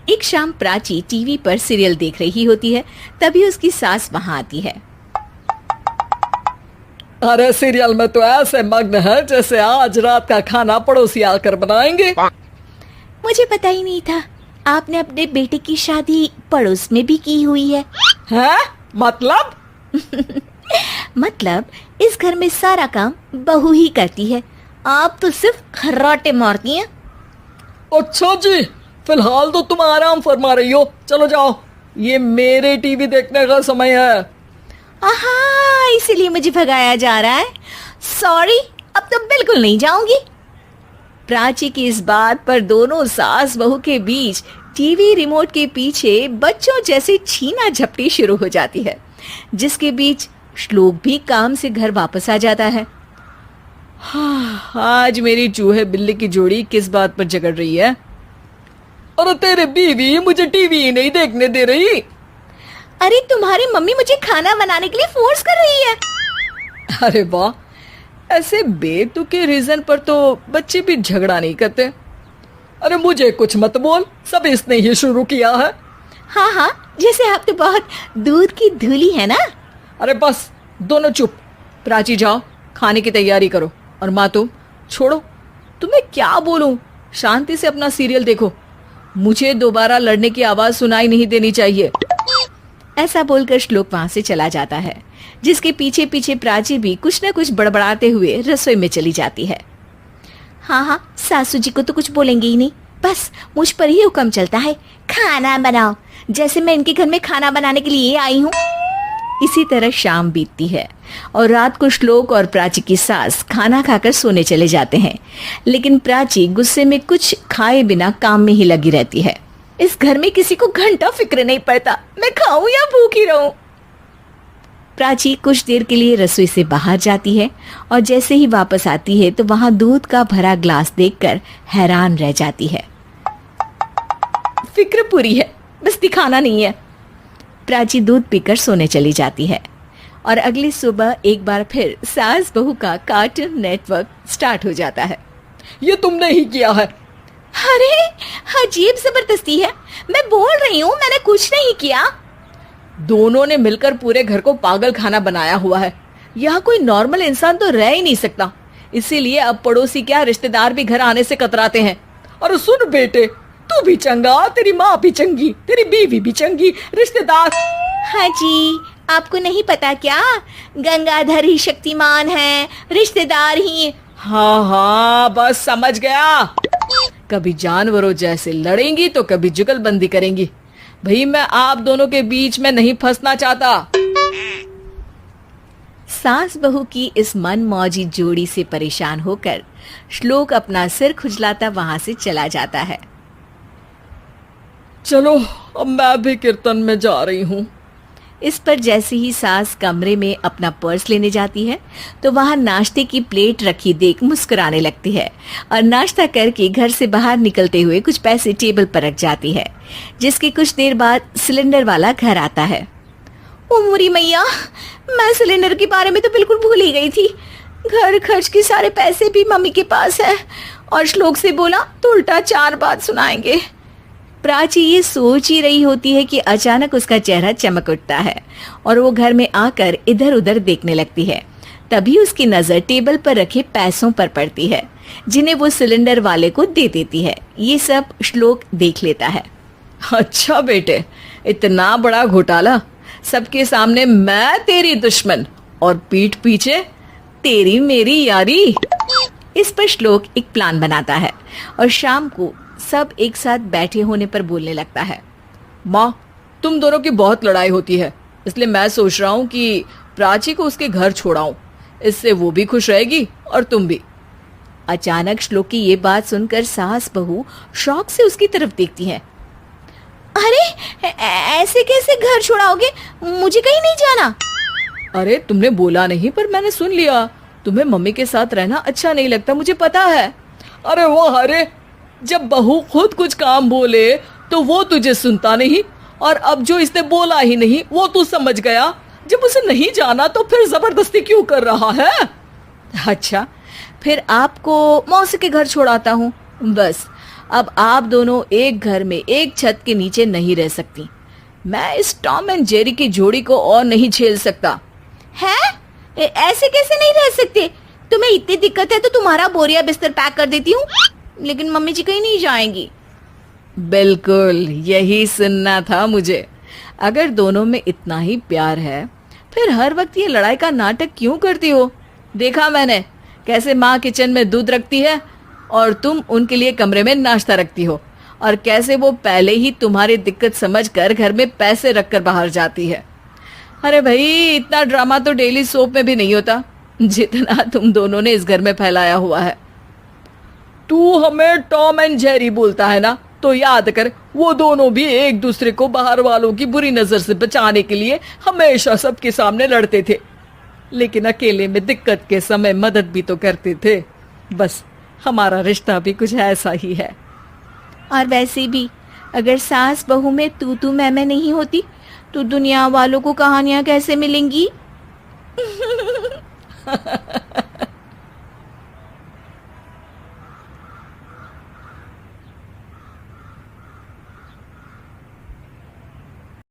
एक शाम प्राची टीवी पर सीरियल देख रही होती है। तभी उसकी सास वहां आती है। अरे सीरियल में तो ऐसे मग्न है जैसे आज रात का खाना पड़ोसी आकर बनाएंगे। मुझे पता ही नहीं था आपने अपने बेटे की शादी पड़ोस में भी की हुई है। हैं? मतलब? मतलब इस घर में सारा काम बहू ही करती है, आप तो सिर्फ खर्राटे मारती हैं। अच्छा जी, फिलहाल तो तुम आराम फरमा रही हो, चलो जाओ, ये मेरे टीवी देखने का समय है। आहा, इसीलिए मुझे भगाया जा रहा है। सॉरी, अब तो बिल्कुल नहीं जाऊंगी। प्राची की इस बात पर दोनों सास बहू के बीच टीवी रिमोट के पीछे बच्चों जैसे छीना झपटी शुरू हो जाती है, जिसके बीच श्लोक भी काम से घर वापस आ जाता है। हाँ, आज मेरी चूहे बिल्ली की जोड़ी किस बात पर झगड़ रही है? अरे तेरे बीवी मुझे टीवी ही नहीं देखने दे रही। अरे तुम्हारी मम्मी मुझे खाना बनाने के लिए फोर्स कर रही है। अरे वाह, ऐसे बेतुके रीजन पर तो बच्चे भी झगड़ा नहीं करते। अरे मुझे कुछ मत बोल, सब इसने ही शुरू किया है। हाँ हाँ, जैसे आप तो बहुत दूध की धूली है ना। अरे बस, दोनों चुप। प्राची जाओ, खाने की तैयारी करो। और माँ तुम छोड़ो, तुम्हें क्या बोलूं, शांति से अपना सीरियल देखो, मुझे दोबारा लड़ने की आवाज सुनाई नहीं देनी चाहिए। ऐसा बोलकर श्लोक वहां से चला जाता है, जिसके पीछे पीछे प्राची भी कुछ न कुछ बड़बड़ाते हुए रसोई में चली जाती है। हाँ हाँ, सासू जी को तो कुछ बोलेंगे ही नहीं, बस मुझ पर ही हुक्म चलता है, खाना बनाओ, जैसे मैं इनके घर में खाना बनाने के लिए आई हूँ। इसी तरह शाम बीतती है और रात को श्लोक और प्राची की सास खाना खाकर सोने चले जाते हैं, लेकिन प्राची गुस्से में कुछ खाए बिना काम में ही लगी रहती है। इस घर में किसी को घंटा फिक्र नहीं पड़ता, मैं खाऊं या भूखी रहूं। प्राची कुछ देर के लिए रसोई से बाहर जाती है और जैसे ही वापस आती है तो वहां दूध का भरा ग्लास देखकर हैरान रह जाती है। फिक्र पूरी है, बस दिखाना नहीं है। प्राची दूध पीकर सोने चली जाती है और अगली सुबह एक बार फिर सास बहू का कार्टून नेटवर्क स्टार्ट हो जाता है। ये तुमने ही किया है। अरे अजीब जबरदस्ती है, मैं बोल रही हूँ मैंने कुछ नहीं किया। दोनों ने मिलकर पूरे घर को पागल खाना बनाया हुआ है। यहाँ कोई नॉर्मल इंसान तो रह ही नहीं सकता, इसीलिए अब पड़ोसी क्या रिश्तेदार भी घर आने से कतराते हैं। और सुन बेटे, तू भी चंगा, तेरी माँ भी चंगी, तेरी बीवी भी चंगी, रिश्तेदार। हाँ जी, आपको नहीं पता क्या, गंगाधर ही शक्तिमान है, रिश्तेदार ही। हाँ हाँ, बस समझ गया। कभी जानवरों जैसे लड़ेंगी तो कभी जुगलबंदी करेंगी। भाई मैं आप दोनों के बीच में नहीं फंसना चाहता। सास बहू की इस मन मौजी जोड़ी से परेशान होकर श्लोक अपना सिर खुजलाता वहां से चला जाता है। चलो अब मैं भी कीर्तन में जा रही हूँ। इस पर जैसे ही सास कमरे में अपना पर्स लेने जाती है तो वहां नाश्ते की प्लेट रखी देख मुस्कुराने लगती है और नाश्ता करके घर से बाहर निकलते हुए कुछ पैसे टेबल पर रख जाती है, जिसके कुछ देर बाद सिलेंडर वाला घर आता है। ओ मुरी मैया, मैं सिलेंडर के बारे में तो बिल्कुल भूल ही गई थी। घर खर्च के सारे पैसे भी मम्मी के पास है और श्लोक से बोला तो उल्टा 4 बात सुनाएंगे। प्राची ये सोच ही रही होती है कि अचानक उसका चेहरा चमक उठता है और वो घर में आकर इधर उधर देखने लगती है। तभी उसकी नजर टेबल पर रखे पैसों पर पड़ती है, जिन्हें वो सिलेंडर वाले को दे देती है। ये सब श्लोक देख लेता है। अच्छा बेटे, इतना बड़ा घोटाला, सबके सामने मैं तेरी दुश्मन और पीठ पीछे तेरी मेरी यारी। इस पर श्लोक एक प्लान बनाता है और शाम को सब एक साथ बैठे होने पर बोलने लगता है। माँ, तुम दोनों की बहुत लड़ाई होती है, इसलिए मैं सोच रहा हूँ कि प्राची को उसके घर छोड़ाऊं, इससे वो भी खुश रहेगी और तुम भी। अचानक श्लोक की ये बात सुनकर सास बहू शौक से उसकी तरफ देखती हैं। अरे ऐसे कैसे घर छोड़ाओगे, मुझे कहीं नहीं जाना। अरे तुमने बोला नहीं पर मैंने सुन लिया, तुम्हें मम्मी के साथ रहना अच्छा नहीं लगता, मुझे पता है। अरे वाह, अरे जब बहू खुद कुछ काम बोले तो वो तुझे सुनता नहीं, और अब जो इसने बोला ही नहीं वो तू समझ गया। जब उसे नहीं जाना तो फिर जबरदस्ती क्यों कर रहा है? अच्छा, फिर आपको मौसी के घर छोड़ाता हूँ, बस अब आप दोनों एक घर में एक छत के नीचे नहीं रह सकती। मैं इस टॉम एंड जेरी की जोड़ी को और नहीं झेल सकता। है? ऐसे कैसे नहीं रह सकते? तुम्हें इतनी दिक्कत है तो तुम्हारा बोरिया बिस्तर पैक कर देती हूँ, लेकिन मम्मी जी कहीं नहीं जाएंगी। बिल्कुल यही सुनना था मुझे। अगर दोनों में इतना ही प्यार है फिर हर वक्त ये लड़ाई का नाटक क्यों करती हो? देखा मैंने कैसे माँ किचन में दूध रखती है और तुम उनके लिए कमरे में नाश्ता रखती हो, और कैसे वो पहले ही तुम्हारी दिक्कत समझकर घर में पैसे रखकर बाहर जाती है। अरे भाई, इतना ड्रामा तो डेली सोप में भी नहीं होता जितना तुम दोनों ने इस घर में फैलाया हुआ है। तू हमें टॉम एंड जेरी बोलता है ना, तो याद कर वो दोनों भी एक दूसरे को बाहर वालों की बुरी नजर से बचाने के लिए हमेशा सबके सामने लड़ते थे, लेकिन अकेले में दिक्कत के समय मदद भी तो करते थे। बस हमारा रिश्ता भी कुछ ऐसा ही है। और वैसे भी अगर सास बहू में तू मैं नहीं होती तो दुनिया वालों को कहानियां कैसे मिलेंगी?